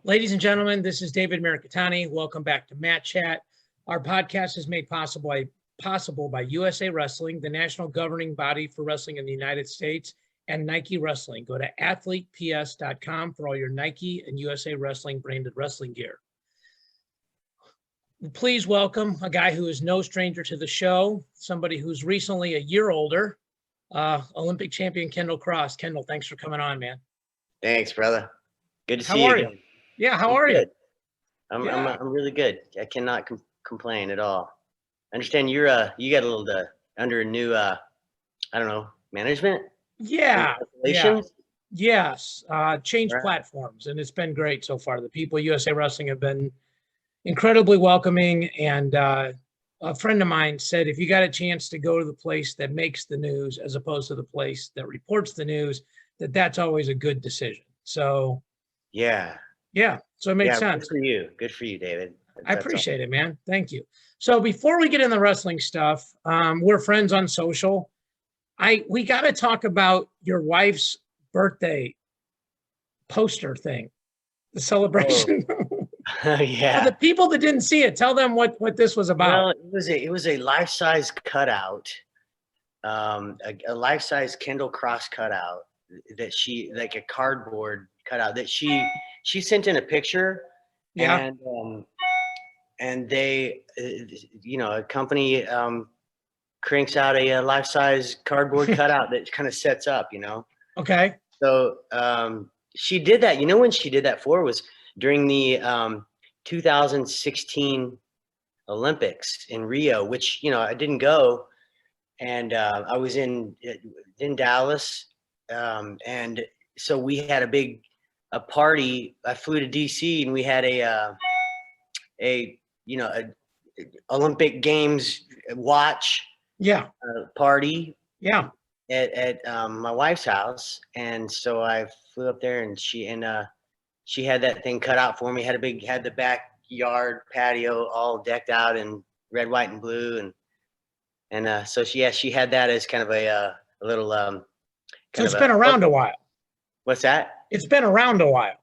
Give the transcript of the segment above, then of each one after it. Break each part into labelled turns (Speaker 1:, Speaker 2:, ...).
Speaker 1: Ladies and gentlemen, this is David Mercatani. Welcome back to Matt Chat. Our podcast is made possible by USA Wrestling, the national governing body for wrestling in the United States, and Nike Wrestling. Go to athleteps.com for all your Nike and USA Wrestling branded wrestling gear. Please welcome a guy who is no stranger to the show, somebody who's recently a year older, Olympic champion Kendall Cross. Kendall, thanks for coming on, man.
Speaker 2: Thanks, brother. Good to see
Speaker 1: you.
Speaker 2: you
Speaker 1: Again. Yeah, how are
Speaker 2: good.
Speaker 1: you?
Speaker 2: I'm really good. I cannot complain at all. I understand you got a little under a new management.
Speaker 1: Yeah. Yes. Changed platforms, and it's been great so far. The people at USA Wrestling have been incredibly welcoming, and a friend of mine said if you got a chance to go to the place that makes the news as opposed to the place that reports the news, that's always a good decision. So so it makes sense.
Speaker 2: Good for you, David.
Speaker 1: I appreciate it, man. Thank you. So before we get in the wrestling stuff, we're friends on social. We got to talk about your wife's birthday poster thing, the celebration.
Speaker 2: Yeah.
Speaker 1: For the people that didn't see it, tell them what this was about.
Speaker 2: Well, it was a life-size cutout, a life-size Kendall Cross cutout that she, like a cardboard cutout that she sent in a picture.
Speaker 1: Yeah.
Speaker 2: And they, a company cranks out a life-size cardboard cutout that kind of sets up,
Speaker 1: Okay.
Speaker 2: So she did that. You know when she did that for was during the 2016 Olympics in Rio, which, I didn't go. And I was in Dallas. And so we had a party. I flew to DC and we had a Olympic Games watch party at my wife's house. And so I flew up there and she had that thing cut out for me, had the backyard patio all decked out in red, white, and blue. And so she had that as kind of a little
Speaker 1: so it's been around a while.
Speaker 2: What's that?
Speaker 1: It's been around a while.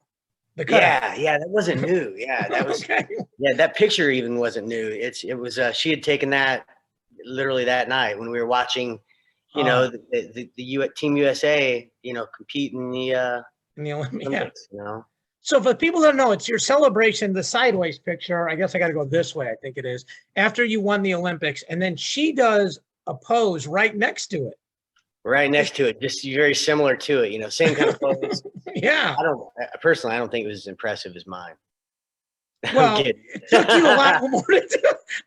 Speaker 2: Yeah, that wasn't new. Yeah, that was
Speaker 1: okay.
Speaker 2: Yeah, that picture even wasn't new. It was she had taken that literally that night when we were watching, the Team USA, compete in the Olympics,
Speaker 1: So for the people that don't know, it's your celebration, the sideways picture. I guess I got to go this way. I think it is after you won the Olympics, and then she does a pose right next to it.
Speaker 2: Right next to it, just very similar to it, same kind of pose.
Speaker 1: Yeah.
Speaker 2: I don't think it was as impressive as mine.
Speaker 1: Well, it took you a lot more to do.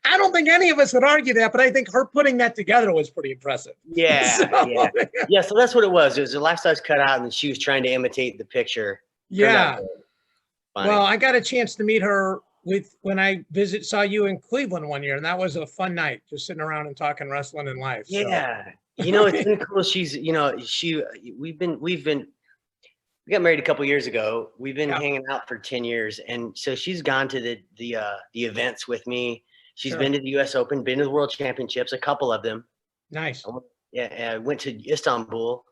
Speaker 1: I don't think any of us would argue that, but I think her putting that together was pretty impressive.
Speaker 2: Yeah. So that's what it was. It was a life-size cutout, and she was trying to imitate the picture.
Speaker 1: Yeah. Well, I got a chance to meet her when I saw you in Cleveland one year, and that was a fun night, just sitting around and talking wrestling and life.
Speaker 2: Yeah. So. It's been cool. She's, we got married a couple years ago. We've been hanging out for 10 years. And so she's gone to the events with me. She's been to the US Open, been to the World Championships, a couple of them.
Speaker 1: Nice.
Speaker 2: I went to Istanbul.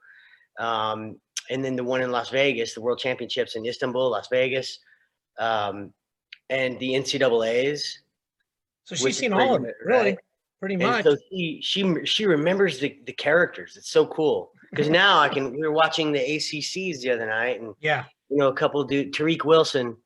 Speaker 2: And then the one in Las Vegas, the World Championships in Istanbul, Las Vegas, and the NCAAs.
Speaker 1: So she's seen all of it, really. Right? Pretty much.
Speaker 2: And so she remembers the characters. It's so cool because now we were watching the ACCs the other night, and a couple Tariq Wilson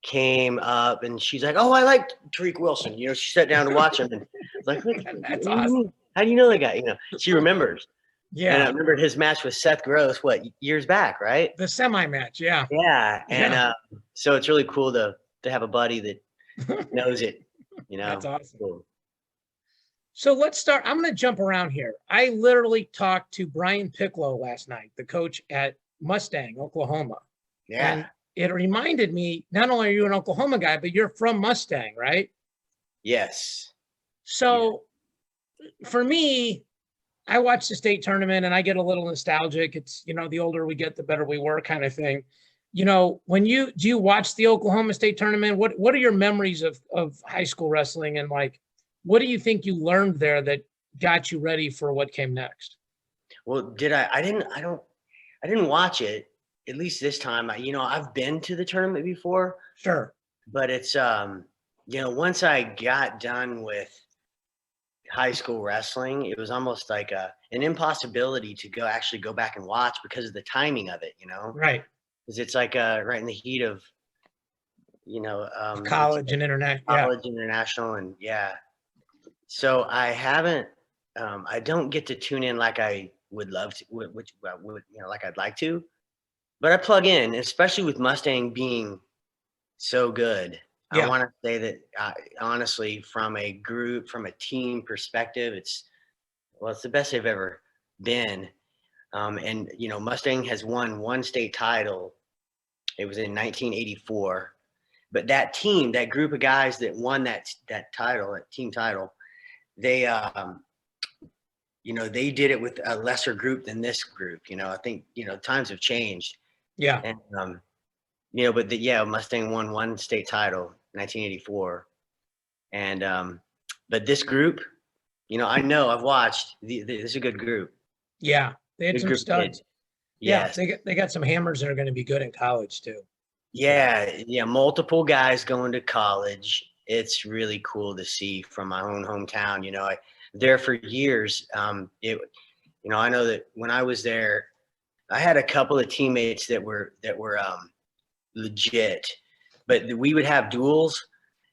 Speaker 2: came up, and she's like, "Oh, I like Tariq Wilson." She sat down to watch him, and like,
Speaker 1: "That's awesome.
Speaker 2: How do you know that guy?" She remembers.
Speaker 1: Yeah,
Speaker 2: and I remember his match with Seth Gross, years back, right?
Speaker 1: The semi match, yeah.
Speaker 2: Yeah, and so it's really cool to have a buddy that knows it.
Speaker 1: That's awesome.
Speaker 2: Cool.
Speaker 1: So let's start. I'm going to jump around here. I literally talked to Brian Piccolo last night, the coach at Mustang, Oklahoma.
Speaker 2: Yeah.
Speaker 1: And it reminded me, not only are you an Oklahoma guy, but you're from Mustang, right?
Speaker 2: Yes.
Speaker 1: So for me, I watch the state tournament and I get a little nostalgic. It's, the older we get, the better we were kind of thing. When do you watch the Oklahoma State tournament? What are your memories of high school wrestling, and what do you think you learned there that got you ready for what came next?
Speaker 2: Well, I didn't watch it. at least this time, you know, I've been to the tournament before.
Speaker 1: Sure.
Speaker 2: But it's, you know, once I got done with high school wrestling, it was almost like an impossibility to actually go back and watch because of the timing of it, you know?
Speaker 1: Right.
Speaker 2: Because it's like right in the heat of, you know,
Speaker 1: college and international.
Speaker 2: College, international, and yeah. So I haven't, I don't get to tune in like I would love to, which would, you know, like I'd like to. But I plug in, especially with Mustang being so good.
Speaker 1: Yeah.
Speaker 2: I want to say that honestly, from a group, from a team perspective, it's the best they've ever been. And you know, Mustang has won one state title. It was in 1984. But that team, that group of guys that won that title, that team title, they you know, they did it with a lesser group than this group. You know, I think, you know, times have changed.
Speaker 1: Yeah.
Speaker 2: And you know, but yeah, Mustang won one state title, 1984. And but this group, you know, I've watched. This is a good group.
Speaker 1: Yeah, they had
Speaker 2: good
Speaker 1: some studs.
Speaker 2: Yes.
Speaker 1: Yeah, they got some hammers that are going to be good in college too.
Speaker 2: Yeah, multiple guys going to college. It's really cool to see from my own hometown. You know, there for years. You know, I know that when I was there, I had a couple of teammates that were legit, but we would have duels,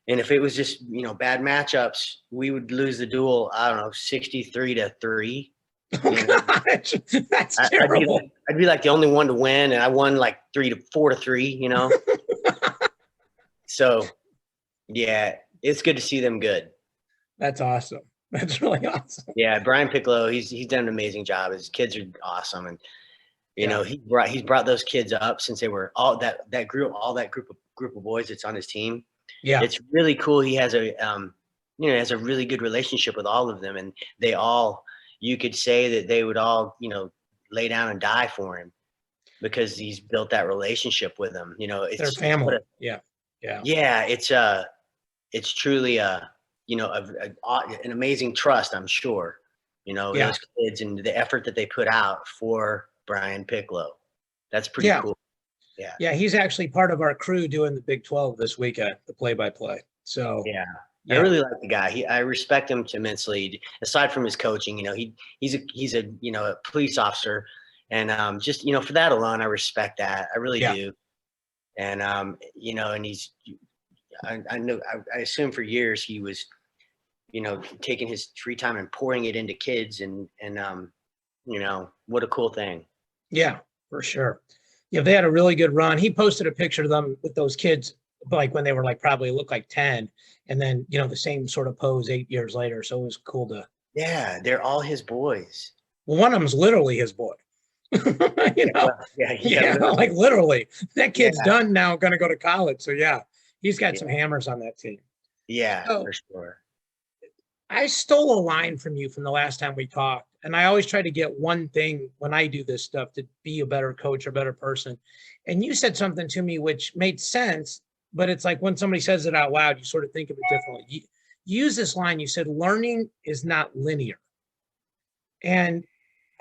Speaker 2: and if it was just, you know, bad matchups, we would lose the duel. I don't know, 63-3.
Speaker 1: You know? That's terrible.
Speaker 2: I'd be like the only one to win, and I won like 4-3. You know. So, yeah, it's good to see them good.
Speaker 1: That's awesome. That's really awesome.
Speaker 2: Yeah, Brian Piccolo, he's done an amazing job. His kids are awesome, and you know, he's brought those kids up since they were all that group of boys that's on his team.
Speaker 1: Yeah,
Speaker 2: it's really cool. He has a you know, has a really good relationship with all of them, and they all, you could say that they would all, you know, lay down and die for him because he's built that relationship with them. You know, it's
Speaker 1: their family.
Speaker 2: Yeah, it's truly you know, an amazing trust, I'm sure. You know, those kids and the effort that they put out for Brian Piccolo. That's pretty cool. Yeah.
Speaker 1: Yeah, he's actually part of our crew doing the Big 12 this weekend, the play-by-play. So
Speaker 2: yeah. I really like the guy. I respect him immensely. Aside from his coaching, you know, he's a you know, a police officer, and just, you know, for that alone, I respect that. I really do. And you know, and he's, I know, I assume for years he was, you know, taking his free time and pouring it into kids, and you know, what a cool thing.
Speaker 1: Yeah, for sure. Yeah, they had a really good run. He posted a picture of them with those kids, like when they were like probably looked like 10, and then, you know, the same sort of pose 8 years later. So it was cool to.
Speaker 2: Yeah, they're all his boys.
Speaker 1: Well, one of them's literally his boy. You know, like literally, that kid's done now, going to go to college. So yeah, he's got some hammers on that team.
Speaker 2: Yeah, so, for sure.
Speaker 1: I stole a line from you from the last time we talked, and I always try to get one thing when I do this stuff to be a better coach or better person. And you said something to me which made sense, but it's like when somebody says it out loud, you sort of think of it differently. You use this line, you said, learning is not linear. And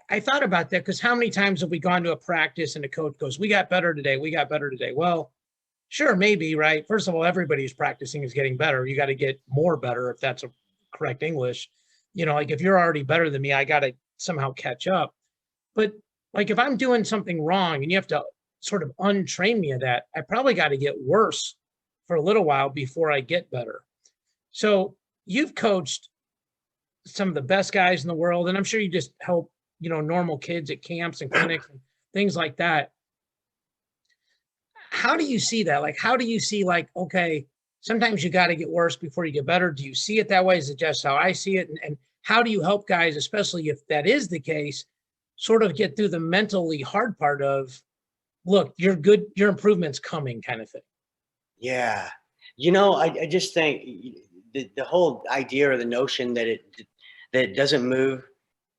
Speaker 1: I thought about that because how many times have we gone to a practice and the coach goes, we got better today, we got better today. Well, sure, maybe, right? First of all, everybody's practicing is getting better. You got to get more better if that's a correct English. You know, like if you're already better than me, I got to somehow catch up. But like if I'm doing something wrong and you have to sort of untrain me of that, I probably got to get worse for a little while before I get better. So you've coached some of the best guys in the world, and I'm sure you just help, you know, normal kids at camps and clinics and things like that. How do you see that? Like, how do you see, like, okay, sometimes you got to get worse before you get better? Do you see it that way? Is it just how I see it? And how do you help guys, especially if that is the case, sort of get through the mentally hard part of, look, you're good, your improvement's coming kind of thing?
Speaker 2: Yeah. You know, I just think the whole idea or the notion that it doesn't move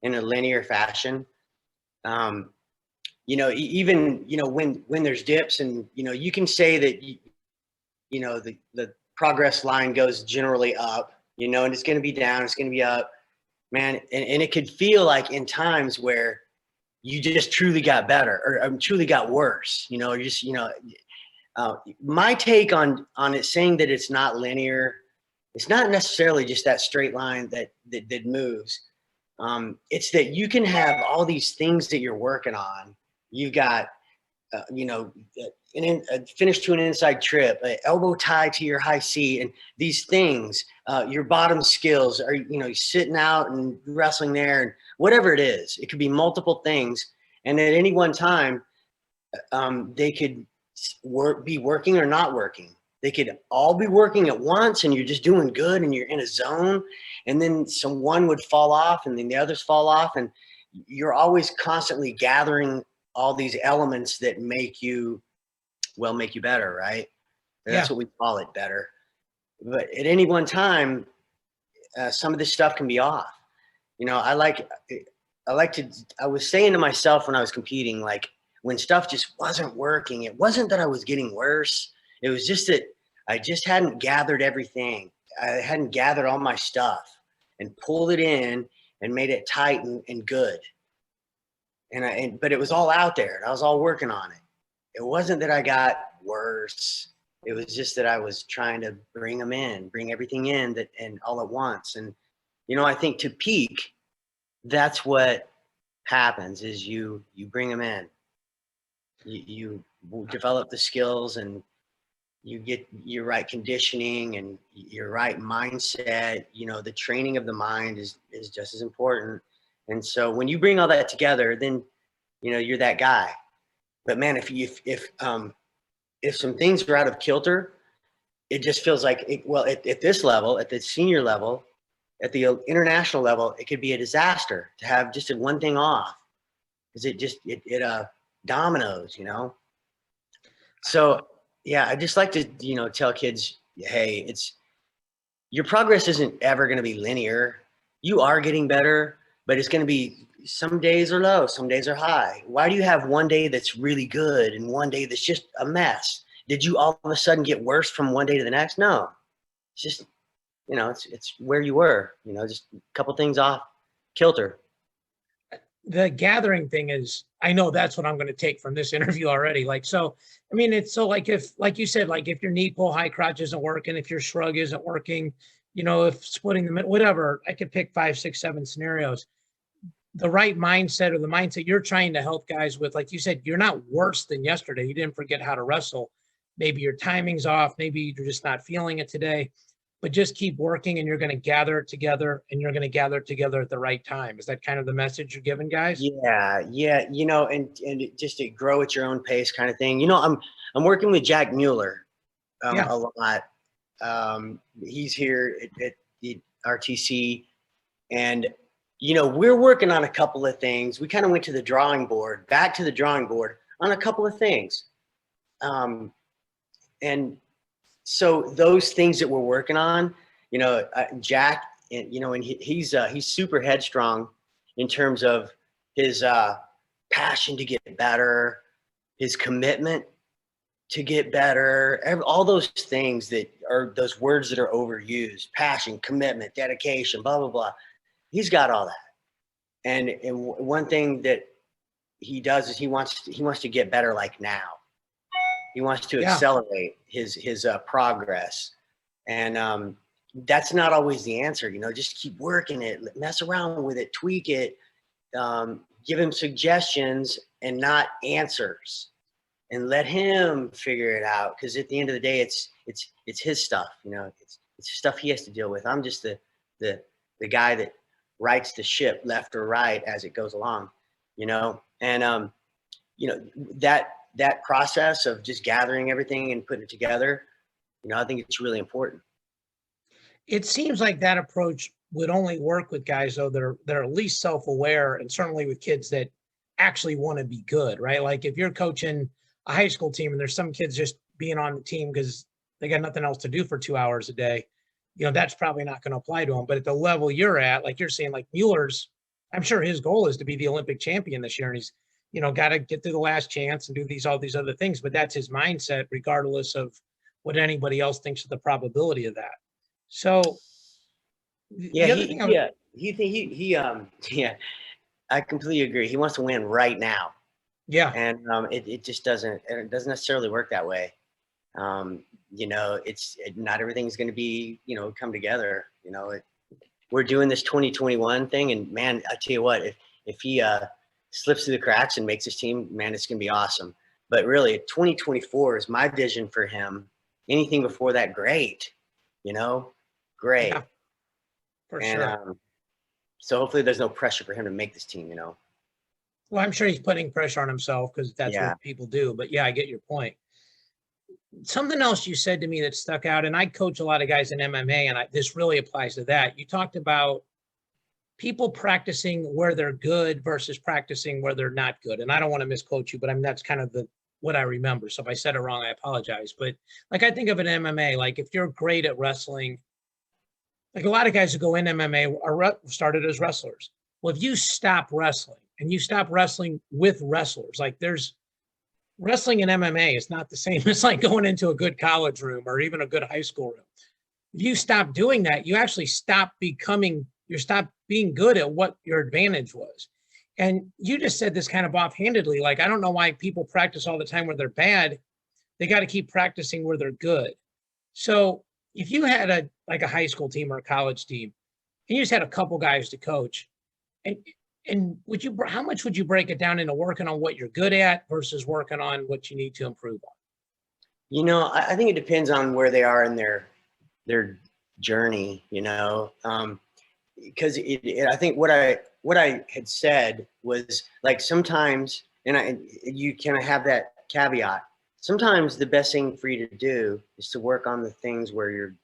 Speaker 2: in a linear fashion. You know, even, you know, when there's dips, and, you know, you can say that, you know, the progress line goes generally up, you know, and it's going to be down, it's going to be up, man. And it could feel like in times where you just truly got better, or truly got worse, you know, or just, you know, my take on it, saying that it's not linear, it's not necessarily just that straight line that moves. It's that you can have all these things that you're working on. You've got, you know, finish to an inside trip, an elbow tie to your high C, and these things, your bottom skills are, you know, sitting out and wrestling there, and whatever it is, it could be multiple things. And at any one time, they could be working or not working. They could all be working at once, and you're just doing good and you're in a zone, and then one would fall off and then the others fall off, and you're always constantly gathering all these elements that make you better, right? That's what we call it, better. But at any one time, some of this stuff can be off. You know, I was saying to myself when I was competing, like, when stuff just wasn't working, it wasn't that I was getting worse. It was just that I just hadn't gathered everything. I hadn't gathered all my stuff and pulled it in and made it tight and good. But it was all out there, and I was all working on it. It wasn't that I got worse. It was just that I was trying to bring everything in and all at once. And, you know, I think to peak, that's what happens, is you bring them in. You develop the skills, and you get your right conditioning and your right mindset. You know, the training of the mind is just as important. And so when you bring all that together, then, you know, you're that guy. But man, if some things are out of kilter, it just feels like at this level, at the senior level, at the international level, it could be a disaster to have just one thing off, because it dominoes, you know? So yeah, I just like to, you know, tell kids, hey, your progress isn't ever going to be linear. You are getting better, but it's going to be, some days are low, some days are high. Why do you have one day that's really good and one day that's just a mess? Did you all of a sudden get worse from one day to the next? No, it's just, you know, it's where you were, you know, just a couple things off kilter.
Speaker 1: The gathering thing is, I know that's what I'm going to take from this interview already. Like, so, I mean, it's so like, if, like you said, like if your knee pull high crotch isn't working, if your shrug isn't working, you know, if splitting the middle, whatever, I could pick 5, 6, 7 scenarios. The right mindset, or the mindset you're trying to help guys with, like you said, you're not worse than yesterday. You didn't forget how to wrestle. Maybe your timing's off. Maybe you're just not feeling it today. But just keep working, and you're going to gather it together, and you're going to gather it together at the right time. Is that kind of the message you're giving guys?
Speaker 2: Yeah. You know, and just to grow at your own pace, kind of thing. You know, I'm working with Jack Mueller a lot. He's here at the RTC, and you know, we're working on a couple of things. We kind of went to the drawing board, back to the drawing board on a couple of things, and so those things that we're working on, you know, Jack, you know, and he's super headstrong in terms of his passion to get better, his commitment to get better, all those things that are those words that are overused: passion, commitment, dedication, blah, blah, blah. He's got all that. And one thing that he does is he wants to get better, like now. He wants to accelerate his progress, and that's not always the answer. You know, just keep working it, mess around with it, tweak it, give him suggestions and not answers, and let him figure it out. Because at the end of the day, it's his stuff. You know, it's stuff he has to deal with. I'm just the guy that rights the ship left or right as it goes along. You know, and you know, that process of just gathering everything and putting it together, you know, I think it's really important.
Speaker 1: It seems like that approach would only work with guys, though, that are at least self-aware, and certainly with kids that actually want to be good, right? Like if you're coaching a high school team and there's some kids just being on the team because they got nothing else to do for 2 hours a day, you know, that's probably not going to apply to them. But at the level you're at, like you're saying, like Mueller's, I'm sure his goal is to be the Olympic champion this year, and he's, you know, got to get through the last chance and do all these other things. But that's his mindset, regardless of what anybody else thinks of the probability of that. So
Speaker 2: yeah, I completely agree. He wants to win right now.
Speaker 1: Yeah.
Speaker 2: And it just doesn't necessarily work that way. You know, not everything's going to be, you know, come together. You know, we're doing this 2021 thing, and man, I tell you what, if he slips through the cracks and makes his team, man, it's going to be awesome. But really, 2024 is my vision for him. Anything before that, great. You know, great.
Speaker 1: Yeah, for sure.
Speaker 2: So hopefully, there's no pressure for him to make this team. You know.
Speaker 1: Well, I'm sure he's putting pressure on himself because that's what people do. But yeah, I get your point. Something else you said to me that stuck out, and I coach a lot of guys in MMA, and this really applies to that. You talked about people practicing where they're good versus practicing where they're not good. And I don't want to misquote you, but I mean, that's kind of what I remember. So if I said it wrong, I apologize. But like, I think of an MMA, like if you're great at wrestling, like a lot of guys who go in MMA are started as wrestlers. Well, if you stop wrestling and you stop wrestling with wrestlers, like there's wrestling in MMA is not the same as like going into a good college room or even a good high school room. If you stop doing that, you actually stop being good at what your advantage was. And you just said this kind of offhandedly, like, I don't know why people practice all the time where they're bad. They got to keep practicing where they're good. So if you had a high school team or a college team, and you just had a couple guys to coach, and how much would you break it down into working on what you're good at versus working on what you need to improve on?
Speaker 2: You know, I think it depends on where they are in their journey, you know, because I think what I had said was like sometimes, and you can have that caveat. Sometimes the best thing for you to do is to work on the things where you're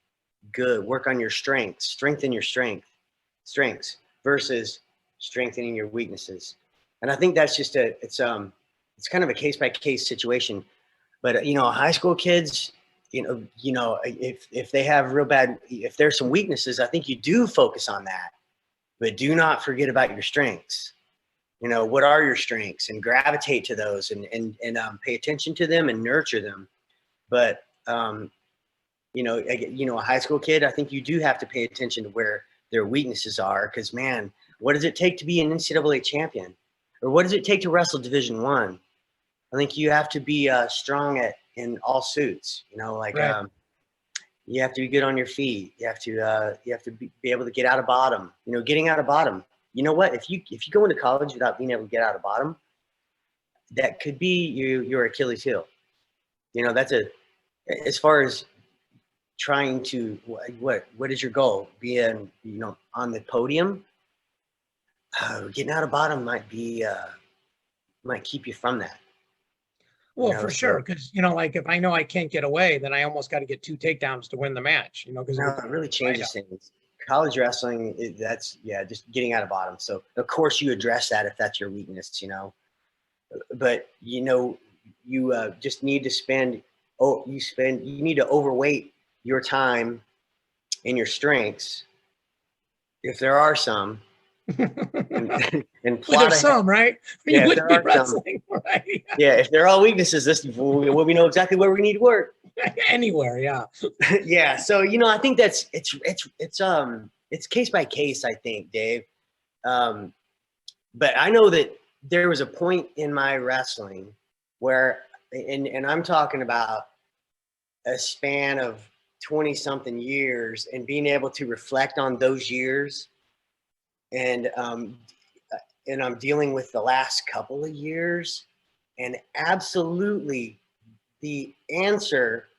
Speaker 2: good, work on your strengths, strengthen your strengths versus strengthening your weaknesses. And I think that's just it's kind of a case by case situation. But you know, high school kids, you know, if they have if there's some weaknesses, I think you do focus on that, but do not forget about your strengths. You know, what are your strengths, and gravitate to those, and pay attention to them and nurture them. But you know, a high school kid, I think you do have to pay attention to where their weaknesses are, because man, what does it take to be an NCAA champion, or what does it take to wrestle Division I? I think you have to be strong in all suits. You know, like
Speaker 1: right.
Speaker 2: You have to be good on your feet. You have to be able to get out of bottom. You know, getting out of bottom. You know what? If you go into college without being able to get out of bottom, that could be your Achilles heel. You know, as far as trying to what is your goal? Being on the podium. Getting out of bottom might keep you from that.
Speaker 1: Well, for sure, because like if I know I can't get away, then I almost got to get 2 takedowns to win the match. Because
Speaker 2: it really changes things. College wrestling, that's just getting out of bottom. So of course you address that if that's your weakness, but you just need to you need to overweight your time in your strengths, if there are some. and
Speaker 1: plot there's some, right?
Speaker 2: Yeah, if there are wrestling, some, right? Yeah, if they're all weaknesses, we know exactly where we need to work.
Speaker 1: Anywhere, yeah.
Speaker 2: Yeah, so I think it's case by case, I think, Dave. But I know that there was a point in my wrestling where, and I'm talking about a span of 20-something years, and being able to reflect on those years, and I'm dealing with the last couple of years, and absolutely the answer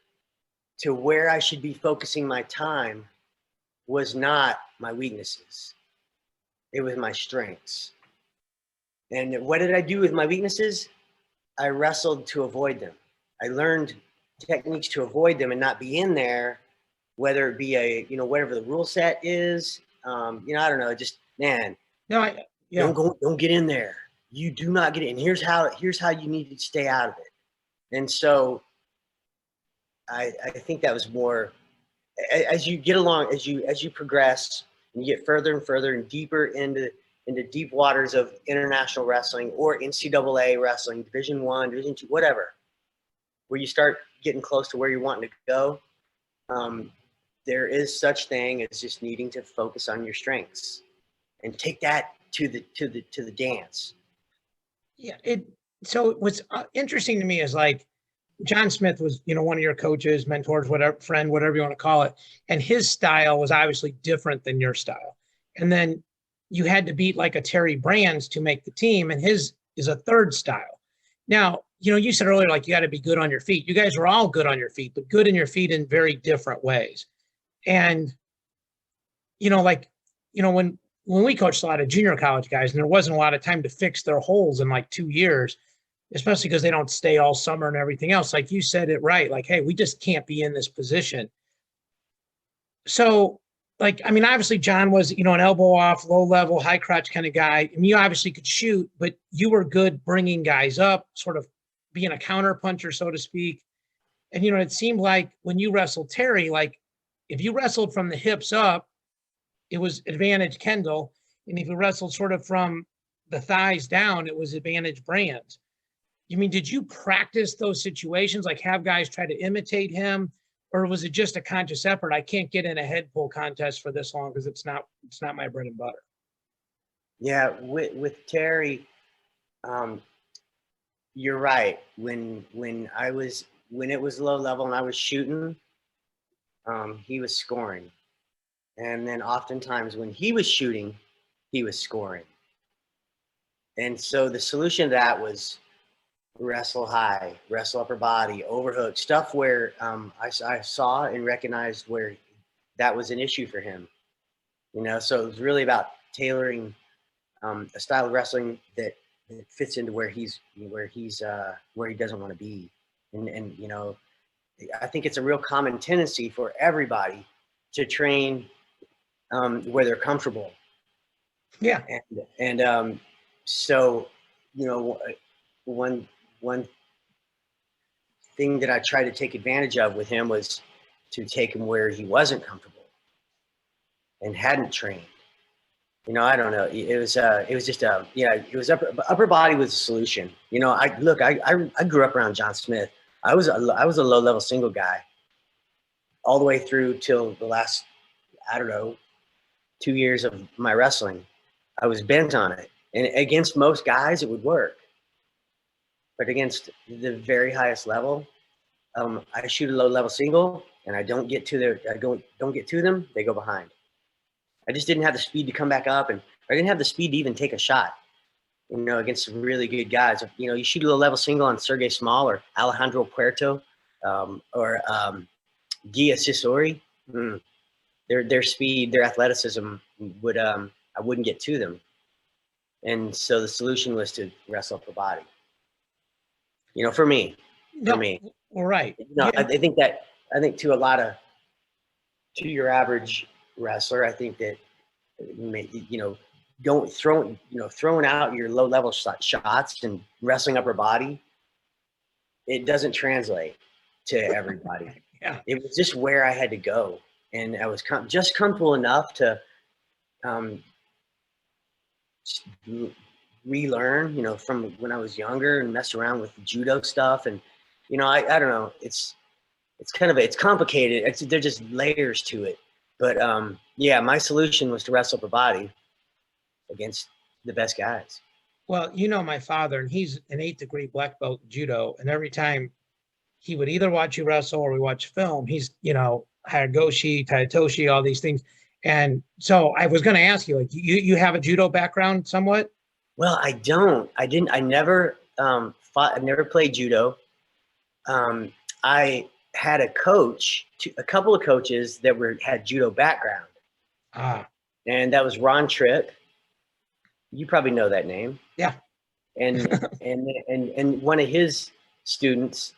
Speaker 2: to where I should be focusing my time was not my weaknesses. It was my strengths. And what did I do with my weaknesses? I wrestled to avoid them. I learned techniques to avoid them and not be in there, whether it be whatever the rule set is. I don't know, just, man, don't get in there. You do not get in. Here's how you need to stay out of it. And so I think that was more, as you get along, as you progress and you get further and further and deeper into deep waters of international wrestling or NCAA wrestling, Division I, Division II, whatever, where you start getting close to where you're wanting to go, there is such thing as just needing to focus on your strengths and take that to the dance.
Speaker 1: Yeah. So what's interesting to me is like John Smith was, one of your coaches, mentors, whatever, friend, whatever you want to call it. And his style was obviously different than your style. And then you had to beat like a Terry Brands to make the team, and his is a third style. Now, you said earlier, like, you got to be good on your feet. You guys were all good on your feet, but good in your feet in very different ways. And, when we coached a lot of junior college guys, and there wasn't a lot of time to fix their holes in like 2 years, especially because they don't stay all summer and everything else. Like you said it right. Like, hey, we just can't be in this position. So, obviously John was, an elbow off, low level, high crotch kind of guy. And you obviously could shoot, but you were good bringing guys up, sort of being a counter puncher, so to speak. And, it seemed like when you wrestled Terry, like if you wrestled from the hips up, it was advantage Kendall. And if you wrestled sort of from the thighs down, it was advantage Brands. Did you practice those situations, like have guys try to imitate him, or was it just a conscious effort? I can't get in a head pull contest for this long because it's not my bread and butter.
Speaker 2: Yeah, with Terry, you're right. When it was low level and I was shooting, he was scoring, and then oftentimes when he was shooting, he was scoring. And so the solution to that was wrestle high, wrestle upper body, overhook, stuff where I saw and recognized where that was an issue for him. So it was really about tailoring a style of wrestling that fits into where he doesn't want to be. And I think it's a real common tendency for everybody to train where they're comfortable.
Speaker 1: Yeah.
Speaker 2: And so, one thing that I tried to take advantage of with him was to take him where he wasn't comfortable and hadn't trained. I don't know. It was just it was upper body was a solution. I grew up around John Smith. I was a low level single guy all the way through till the last, 2 years of my wrestling. I was bent on it, and against most guys it would work, but against the very highest level, I shoot a low level single and I don't get to them. They go behind. I just didn't have the speed to come back up, and I didn't have the speed to even take a shot, against some really good guys. You shoot a low level single on Sergey Small or Alejandro Puerto, or Gia Sisori. Their speed, their athleticism would, I wouldn't get to them. And so the solution was to wrestle upper body. For me.
Speaker 1: All right.
Speaker 2: I think to your average wrestler, I think that, throwing out your low level shots and wrestling upper body, it doesn't translate to everybody.
Speaker 1: Yeah.
Speaker 2: It was just where I had to go, and I was just comfortable enough to relearn, from when I was younger, and mess around with judo stuff. And, I don't know, it's complicated. There's just layers to it. But my solution was to wrestle upper body against the best guys.
Speaker 1: Well, my father, and he's an 8th degree black belt in judo. And every time he would either watch you wrestle or we watch film, he's, Haragoshi, Taitoshi, all these things. And so I was going to ask you, like, you have a judo background somewhat?
Speaker 2: Well, I don't. I never fought. I've never played judo. I had a couple of coaches that had judo background. And that was Ron Tripp. You probably know that name.
Speaker 1: Yeah.
Speaker 2: And one of his students,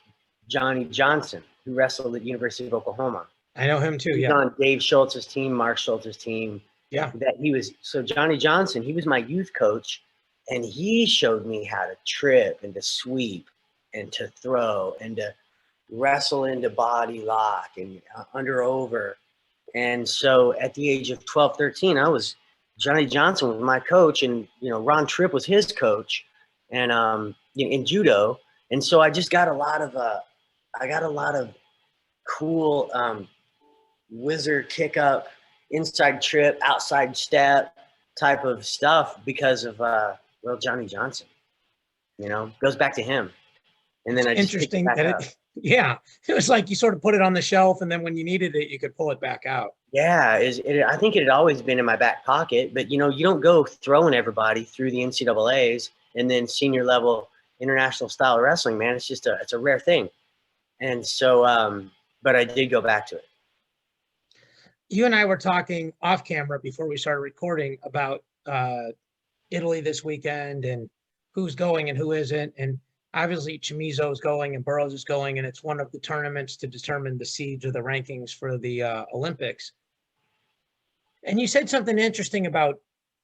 Speaker 2: Johnny Johnson, who wrestled at the University of Oklahoma.
Speaker 1: I know him too.
Speaker 2: He's on Dave Schultz's team, Mark Schultz's team.
Speaker 1: Yeah.
Speaker 2: So Johnny Johnson, he was my youth coach, and he showed me how to trip and to sweep and to throw and to wrestle into body lock and under over. And so at the age of 12, 13, Johnny Johnson was my coach, and, Ron Tripp was his coach, and in judo. And so I just got a lot of cool whizzer kick up, inside trip, outside step, type of stuff because of well, Johnny Johnson. You know, goes back to him. And then I just
Speaker 1: interesting that yeah, it was like you sort of put it on the shelf, and then when you needed it, you could pull it back out.
Speaker 2: Yeah, I think it had always been in my back pocket, but you know, you don't go throwing everybody through the NCAAs and then senior level international style wrestling, man. It's just it's a rare thing. And so, but I did go back to it.
Speaker 1: You and I were talking off camera before we started recording about Italy this weekend and who's going and who isn't. And obviously Chamizo is going and Burroughs is going, and it's one of the tournaments to determine the seeds or the rankings for the Olympics. And you said something interesting about,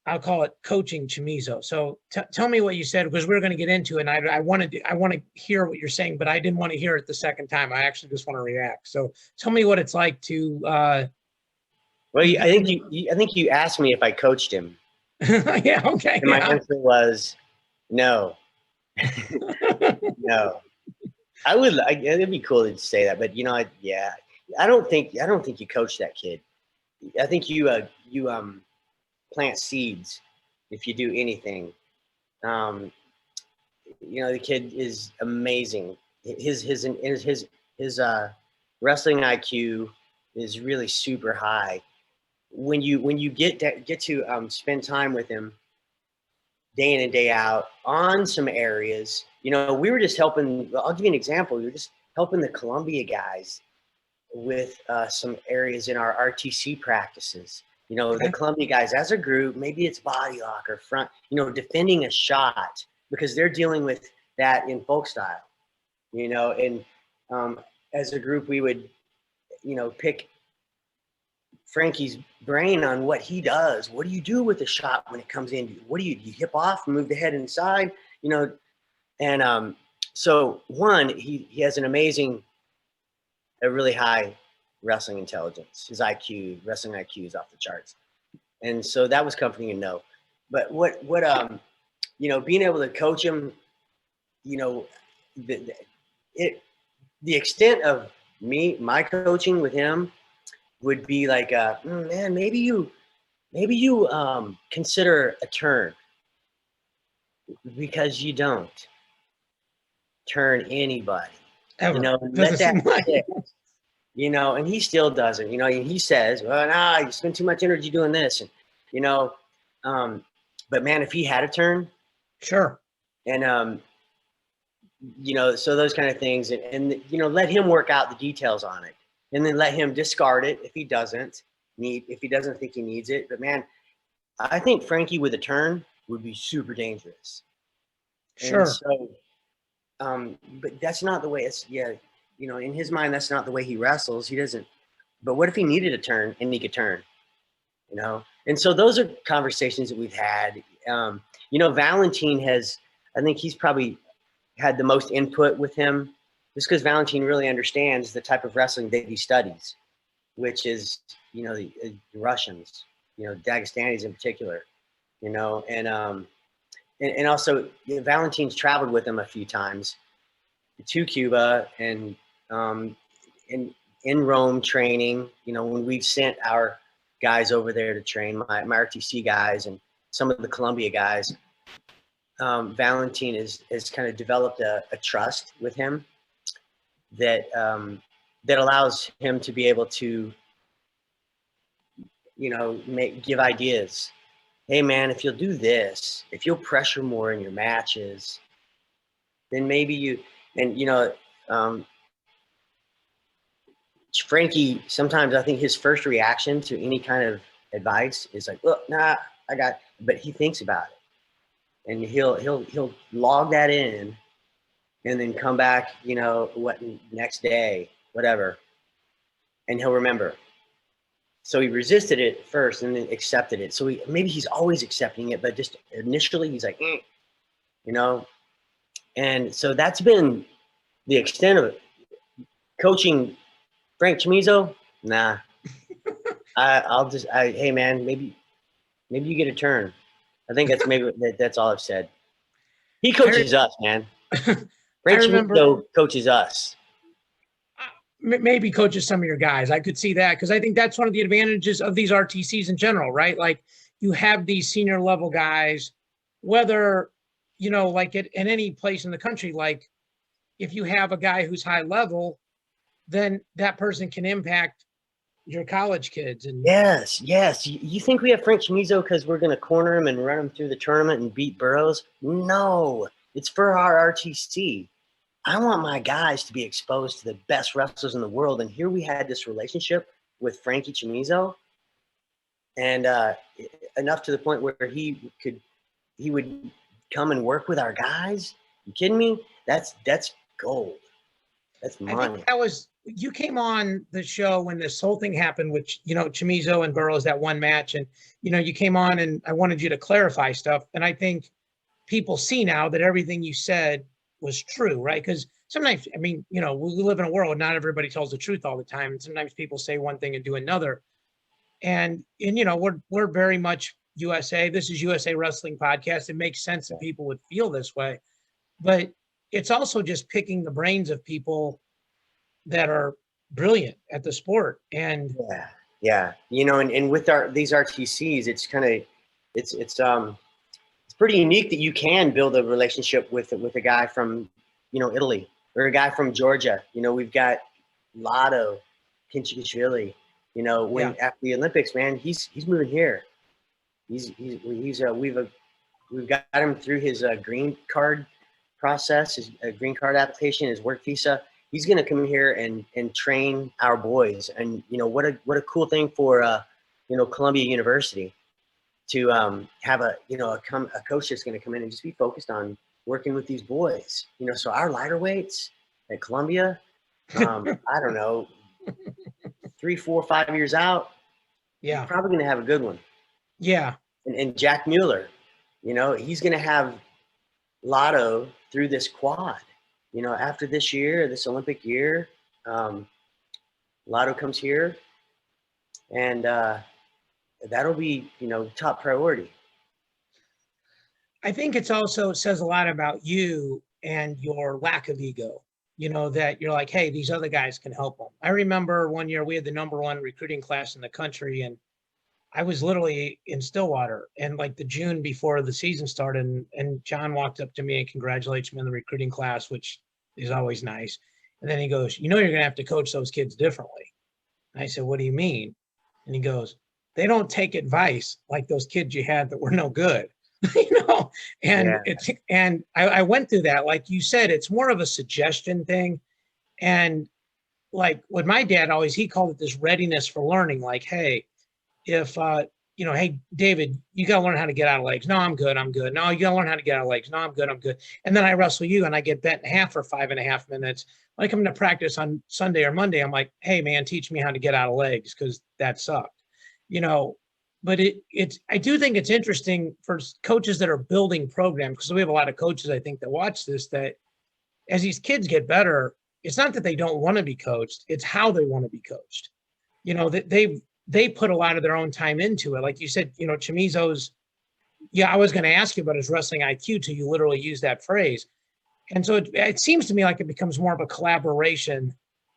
Speaker 1: I'll call it coaching Chamizo. So tell me what you said, because we're going to get into it. And I want to hear what you're saying, but I didn't want to hear it the second time. I actually just want to react. So tell me what it's like to.
Speaker 2: Well, I think you asked me if I coached him.
Speaker 1: Yeah. Okay.
Speaker 2: And my answer was no. No. It'd be cool to say that, but you know, I don't think you coach that kid. I think you plant seeds if you do anything. You know, the kid is amazing. His wrestling IQ is really super high. When you get to spend time with him day in and day out on some areas, you know, we were just helping. I'll give you an example. We were just helping the Columbia guys with some areas in our RTC practices. You know, the Columbia guys as a group, maybe it's body lock or front, you know, defending a shot, because they're dealing with that in folk style, you know, and as a group, we would, you know, pick Frankie's brain on what he does. What do you do with the shot when it comes in? What do you hip off, move the head inside, you know? And so one, he has an amazing, a really high wrestling intelligence. His wrestling IQ is off the charts. And so that was comforting to know. But what you know, being able to coach him, you know, the extent of my coaching with him would be like, man, maybe you consider a turn, because you don't turn anybody.
Speaker 1: Ever.
Speaker 2: You know, let that sit. You know, and he still doesn't. You know, and he says, "Well, nah, you spend too much energy doing this," and you know, but man, if he had a turn,
Speaker 1: sure,
Speaker 2: and you know, so those kind of things, and you know, let him work out the details on it, and then let him discard it if he doesn't think he needs it. But man, I think Frankie with a turn would be super dangerous.
Speaker 1: Sure.
Speaker 2: And so, but that's not the way it's. Yeah. You know, in his mind, that's not the way he wrestles. He doesn't. But what if he needed a turn and he could turn? You know, and so those are conversations that we've had. You know, Valentine has. I think he's probably had the most input with him, just because Valentine really understands the type of wrestling that he studies, which is, you know, the Russians, you know, Dagestanis in particular. You know, and also, you know, Valentine's traveled with him a few times to Cuba and in Rome training, you know, when we've sent our guys over there to train, my RTC guys and some of the Columbia guys, Valentine has kind of developed a trust with him that allows him to be able to, you know, give ideas. Hey man, if you'll do this, if you'll pressure more in your matches, then maybe you, and you know, Frankie, sometimes I think his first reaction to any kind of advice is like, "Look, nah, but he thinks about it, and he'll log that in, and then come back, you know, next day, whatever, and he'll remember." So he resisted it first, and then accepted it. So maybe he's always accepting it, but just initially he's like, you know, and so that's been the extent of it. Coaching Frank Chamizo, nah. Hey man, maybe you get a turn. I think that's all I've said. He coaches us, man. Frank Chamizo coaches us.
Speaker 1: Maybe coaches some of your guys. I could see that, because I think that's one of the advantages of these RTCs in general, right? Like, you have these senior level guys, whether, you know, like in any place in the country, like if you have a guy who's high level, then that person can impact your college kids. And
Speaker 2: yes. You think we have Frank Chamizo because we're going to corner him and run him through the tournament and beat Burroughs? No, it's for our RTC. I want my guys to be exposed to the best wrestlers in the world. And here we had this relationship with Frankie Chamizo, and enough to the point where he would come and work with our guys. You kidding me? That's gold. That's money.
Speaker 1: I think that was, you came on the show when this whole thing happened, which, you know, Chamizo and Burroughs, that one match. And, you know, you came on and I wanted you to clarify stuff. And I think people see now that everything you said was true, right? Because sometimes, I mean, you know, we live in a world, not everybody tells the truth all the time. And sometimes people say one thing and do another. And you know, we're very much USA. This is USA Wrestling Podcast. It makes sense that people would feel this way. But it's also just picking the brains of people that are brilliant at the sport. And
Speaker 2: yeah. You know, and with these RTCs, it's kind of, it's pretty unique that you can build a relationship with a guy from, you know, Italy, or a guy from Georgia. You know, we've got Lotto Kinchikishvili. You know, after the Olympics, man, he's moving here. We've got him through his green card process, his green card application, his work visa. He's going to come here and train our boys. And, you know, what a cool thing for, you know, Columbia University to have a coach that's going to come in and just be focused on working with these boys. You know, so our lighter weights at Columbia, I don't know, 3, 4, 5 years out, you're probably going to have a good one.
Speaker 1: Yeah.
Speaker 2: And Jack Mueller, you know, he's going to have Lotto through this quad. You know, after this year, this Olympic year, Lotto comes here, and that'll be, you know, top priority.
Speaker 1: I think it's also says a lot about you and your lack of ego. You know, that you're like, hey, these other guys can help them. I remember one year we had the #1 recruiting class in the country, and I was literally in Stillwater, and like the June before the season started, and John walked up to me and congratulated me on the recruiting class, which is always nice. And then he goes, you know, you're going to have to coach those kids differently. And I said, what do you mean? And he goes, they don't take advice like those kids you had that were no good. You know, and I went through that. Like you said, it's more of a suggestion thing. And like what my dad always, he called it this readiness for learning. Like, hey, if, you know, hey, David, you got to learn how to get out of legs. No, I'm good. No, you got to learn how to get out of legs. No, I'm good. And then I wrestle you and I get bent in half for 5.5 minutes. When I come to practice on Sunday or Monday, I'm like, hey man, teach me how to get out of legs, because that sucked, you know. But I do think it's interesting for coaches that are building programs, because we have a lot of coaches, I think, that watch this, that as these kids get better, it's not that they don't want to be coached, it's how they want to be coached. You know, that they put a lot of their own time into it. Like you said, you know, Chamizo's, I was going to ask you about his wrestling IQ till you literally use that phrase. And so it seems to me like it becomes more of a collaboration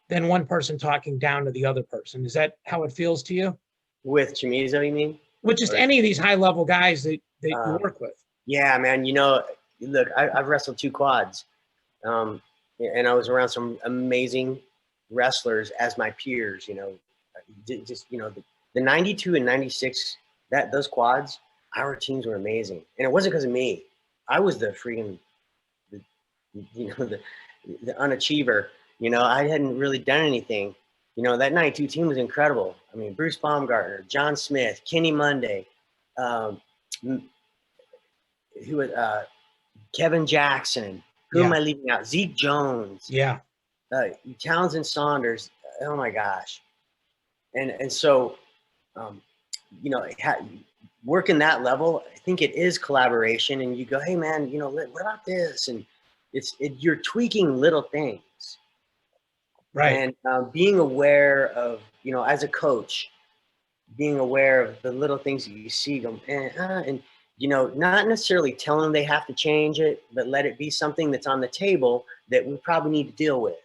Speaker 1: than one person talking down to the other person. Is that how it feels to you?
Speaker 2: With Chamizo, you mean?
Speaker 1: With just any of these high-level guys that you work with.
Speaker 2: Yeah, man. You know, look, I've wrestled 2 quads, and I was around some amazing wrestlers as my peers. You know, just, you know, the 92 and 96, those quads, our teams were amazing, and it wasn't because of me. I was the freaking, the unachiever. You know, I hadn't really done anything. You know, that 92 team was incredible. I mean, Bruce Baumgartner, John Smith, Kenny Monday, Kevin Jackson. Who am I leaving out? Zeke Jones.
Speaker 1: Yeah.
Speaker 2: Townsend Saunders. Oh my gosh. And so, you know, working that level, I think it is collaboration. And you go, hey man, you know, what about this? And you're tweaking little things.
Speaker 1: Right.
Speaker 2: And being aware of, you know, as a coach, being aware of the little things that you see them, and you know, not necessarily telling them they have to change it, but let it be something that's on the table that we probably need to deal with.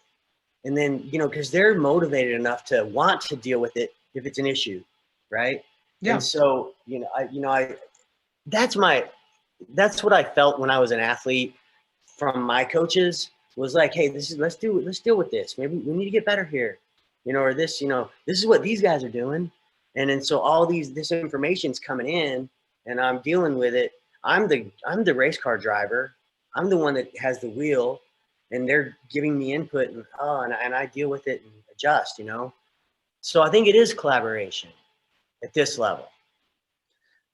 Speaker 2: And then, you know, because they're motivated enough to want to deal with it if it's an issue, right?
Speaker 1: Yeah.
Speaker 2: And so, that's what I felt when I was an athlete from my coaches was like, hey, let's deal with this. Maybe we need to get better here, or this, this is what these guys are doing. And then so all this information's coming in and I'm dealing with it. I'm the race car driver. I'm the one that has the wheel and they're giving me input and I deal with it and adjust, So I think it is collaboration at this level.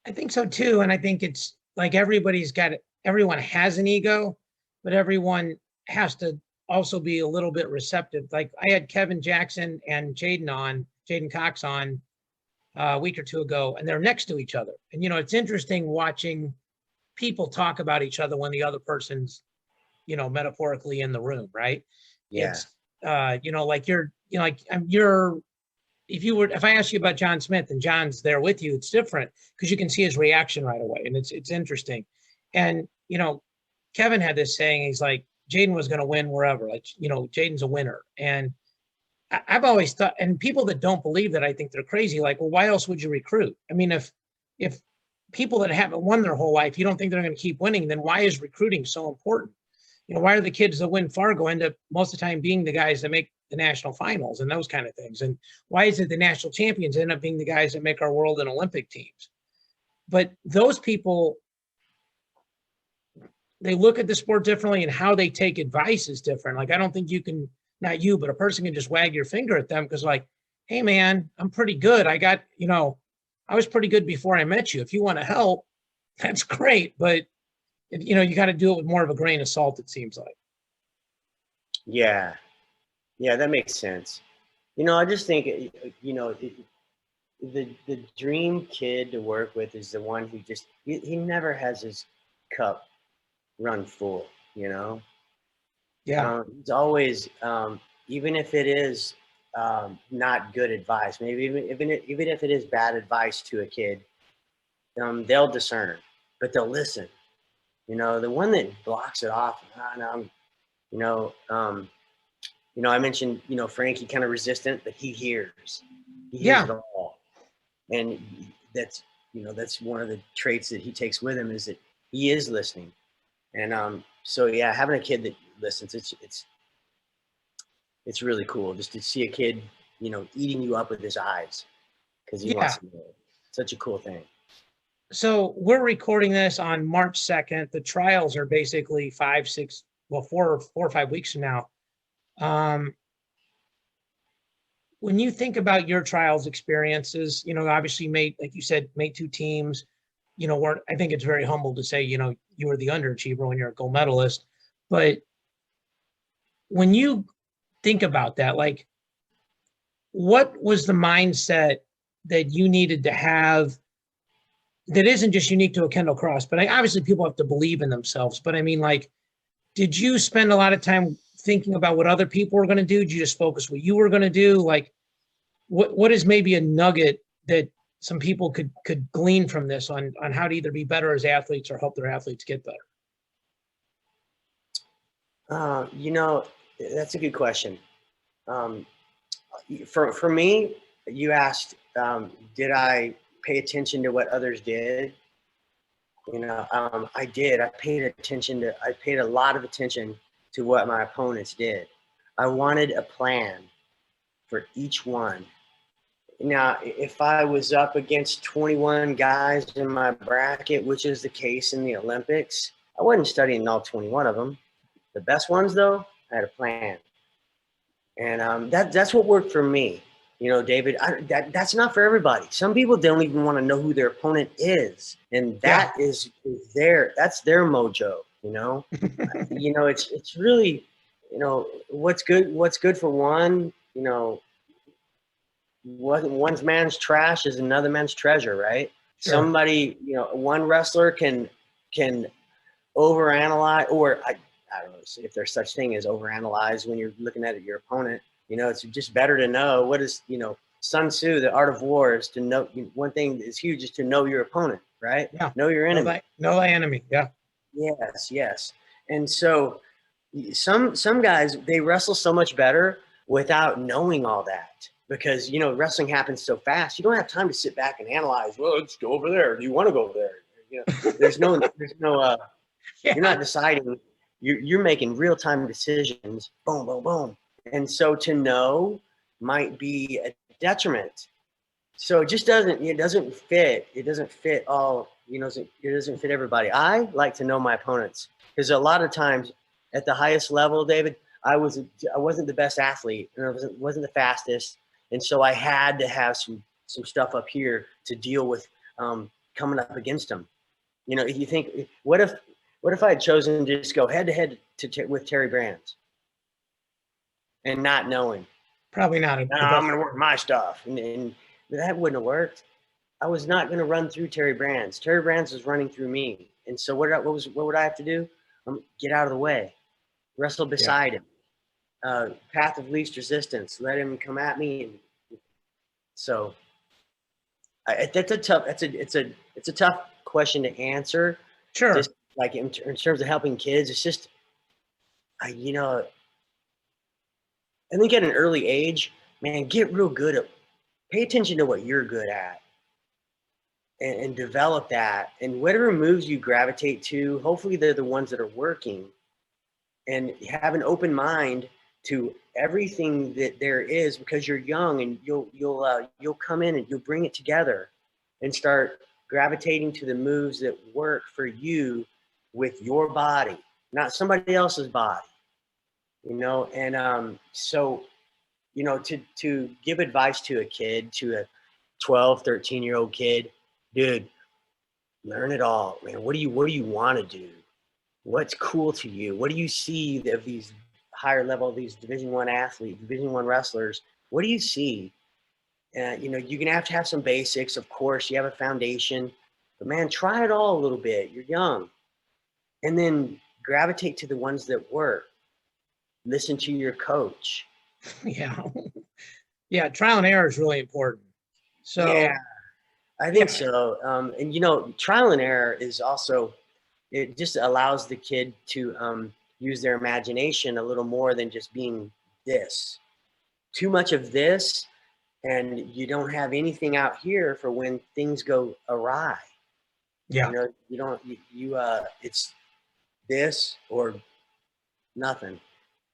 Speaker 1: I think so too. And I think it's like everyone has an ego, but everyone has to also be a little bit receptive. Like I had Kevin Jackson and Jaden Cox on a week or two ago, and they're next to each other. And, it's interesting watching people talk about each other when the other person's, metaphorically in the room, right?
Speaker 2: Yeah.
Speaker 1: It's, like if I ask you about John Smith and John's there with you, it's different because you can see his reaction right away. And it's interesting. And, Kevin had this saying, he's like, Jaden was going to win wherever, like, Jaden's a winner. And I've always thought, and people that don't believe that, I think they're crazy. Like, well, why else would you recruit? I mean, if people that haven't won their whole life, you don't think they're going to keep winning, then why is recruiting so important? Why are the kids that win Fargo end up most of the time being the guys that make the national finals and those kind of things? And why is it the national champions end up being the guys that make our world and Olympic teams? But those people, they look at the sport differently and how they take advice is different. Like, I don't think you can, not you, but a person can just wag your finger at them because like, hey man, I'm pretty good. I got, I was pretty good before I met you. If you want to help, that's great. But you got to do it with more of a grain of salt, it seems like.
Speaker 2: Yeah, that makes sense. I just think, the dream kid to work with is the one who just, he never has his cup run full,
Speaker 1: Yeah.
Speaker 2: It's always, even if it is not good advice, maybe even if it is bad advice to a kid, they'll discern, but they'll listen. The one that blocks it off, I mentioned, Frankie kind of resistant, but he hears. He hears it all. And that's one of the traits that he takes with him is that he is listening. And so yeah, having a kid that listens, it's really cool just to see a kid, eating you up with his eyes because he wants to know. Such a cool thing.
Speaker 1: So we're recording this on March 2nd. The trials are basically 4 or 5 weeks from now. When you think about your trials experiences, obviously like you said, made 2 teams, I think it's very humble to say, you were the underachiever when you're a gold medalist. But when you think about that, like, what was the mindset that you needed to have that isn't just unique to a Kendall Cross, but obviously people have to believe in themselves. But I mean, like, did you spend a lot of time thinking about what other people were going to do? Did you just focus what you were going to do? Like, what is maybe a nugget that some people could glean from this on how to either be better as athletes or help their athletes get better?
Speaker 2: That's a good question. For me, you asked, did I pay attention to what others did? I did. I paid a lot of attention to what my opponents did. I wanted a plan for each one. Now, if I was up against 21 guys in my bracket, which is the case in the Olympics, I wasn't studying all 21 of them. The best ones, though, I had a plan. And that's what worked for me. David, that's not for everybody. Some people don't even want to know who their opponent is. And that's their mojo, it's really, what's good for one, one's man's trash is another man's treasure, right? Sure. Somebody, one wrestler can overanalyze, or I don't know if there's such thing as overanalyze when you're looking at your opponent. It's just better to know what is, Sun Tzu, the art of war is to know. One thing that's huge is to know your opponent, right?
Speaker 1: Yeah.
Speaker 2: Know your enemy.
Speaker 1: Know thy enemy. Yeah.
Speaker 2: Yes. And so some guys, they wrestle so much better without knowing all that. because, you know, wrestling happens so fast. You don't have time to sit back and analyze, well, let's go over there. Do you want to go over there? You know, there's no, yeah. You're not deciding, you're making real-time decisions, boom, boom, boom. And so to know might be a detriment. So it doesn't fit all, you know, it doesn't fit everybody. I like to know my opponents, because a lot of times at the highest level, David, I wasn't the best athlete, and I wasn't the fastest. And so I had to have some stuff up here to deal with coming up against them. You know, you think, what if I had chosen to just go head to head with Terry Brands and not knowing?
Speaker 1: Probably not.
Speaker 2: I'm going to work my stuff. And that wouldn't have worked. I was not going to run through Terry Brands. Terry Brands was running through me. And so what would I have to do? Get out of the way, wrestle beside him. Path of least resistance. Let him come at me. And so it's a tough question to answer.
Speaker 1: Sure.
Speaker 2: Just like in terms of helping kids, it's just, you know, I think at an early age, man, get real good at, pay attention to what you're good at and develop that. And whatever moves you gravitate to, hopefully they're the ones that are working, and have an open mind to everything that there is, because you're young, and you'll come in and you'll bring it together and start gravitating to the moves that work for you with your body, not somebody else's body, you know? And so, you know, to give advice to a kid, to a 12, 13-year-old kid, dude, learn it all, man. What do you want to do? What's cool to you? What do you see of these higher level, these Division I athletes, Division I wrestlers? What do you see? You know, you're going to have some basics, of course. You have a foundation, but man, try it all a little bit. You're young. And then gravitate to the ones that work. Listen to your coach.
Speaker 1: Yeah. Yeah. Trial and error is really important. So
Speaker 2: yeah, I think so. And, you know, trial and error is also, it just allows the kid to use their imagination a little more than just being this. Too much of this, and you don't have anything out here for when things go awry.
Speaker 1: Yeah.
Speaker 2: You know, it's this or nothing,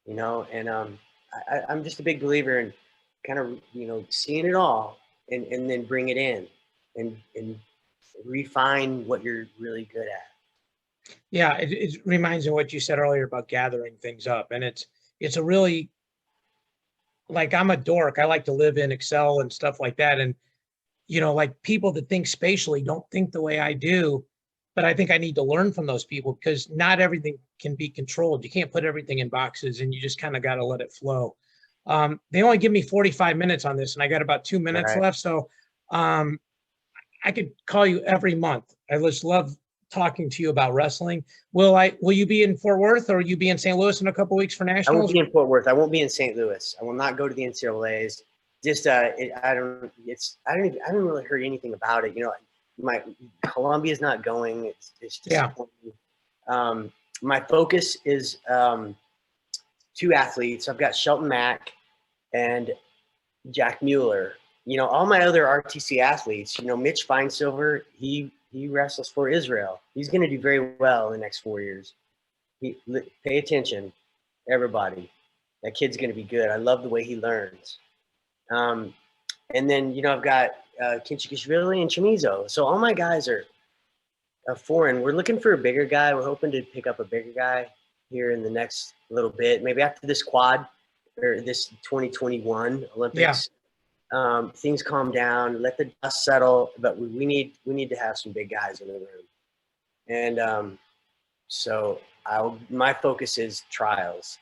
Speaker 2: you know? And I'm just a big believer in kind of, you know, seeing it all and then bring it in and refine what you're really good at.
Speaker 1: Yeah, it reminds me of what you said earlier about gathering things up. And it's a really, like, I'm a dork. I like to live in Excel and stuff like that. And, you know, like, people that think spatially don't think the way I do, but I think I need to learn from those people, because not everything can be controlled. You can't put everything in boxes, and you just kind of got to let it flow. They only give me 45 minutes on this, and I got about 2 minutes left. So I could call you every month. I just love talking to you about wrestling. Will you be in Fort Worth, or will you be in St. Louis in a couple of weeks for nationals?
Speaker 2: I won't be in Fort Worth. I won't be in St. Louis. I will not go to the NCAAs. Just I haven't really heard anything about it. You know, my Columbia's not going. It's disappointing. Yeah. My focus is 2 athletes. I've got Shelton Mack and Jack Mueller. You know, all my other RTC athletes, you know, Mitch Feinsilver, he wrestles for Israel. He's going to do very well in the next 4 years. Pay attention, everybody. That kid's going to be good. I love the way he learns. And then, you know, I've got Kinchikishvili and Chamizo. So all my guys are foreign. We're looking for a bigger guy. We're hoping to pick up a bigger guy here in the next little bit. Maybe after this quad or this 2021 Olympics. Yeah. Things calm down, let the dust settle, but we need to have some big guys in the room. And so my focus is trials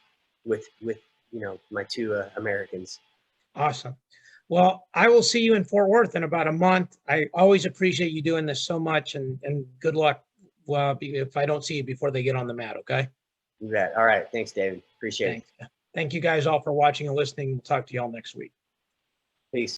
Speaker 2: with you know, my 2 Americans.
Speaker 1: Awesome. Well, I will see you in Fort Worth in about a month. I always appreciate you doing this so much, and good luck. Well, if I don't see you before they get on the mat, okay?
Speaker 2: You bet. All right. Thanks, David. Appreciate it.
Speaker 1: Thank you guys all for watching and listening. We'll talk to you all next week.
Speaker 2: Peace.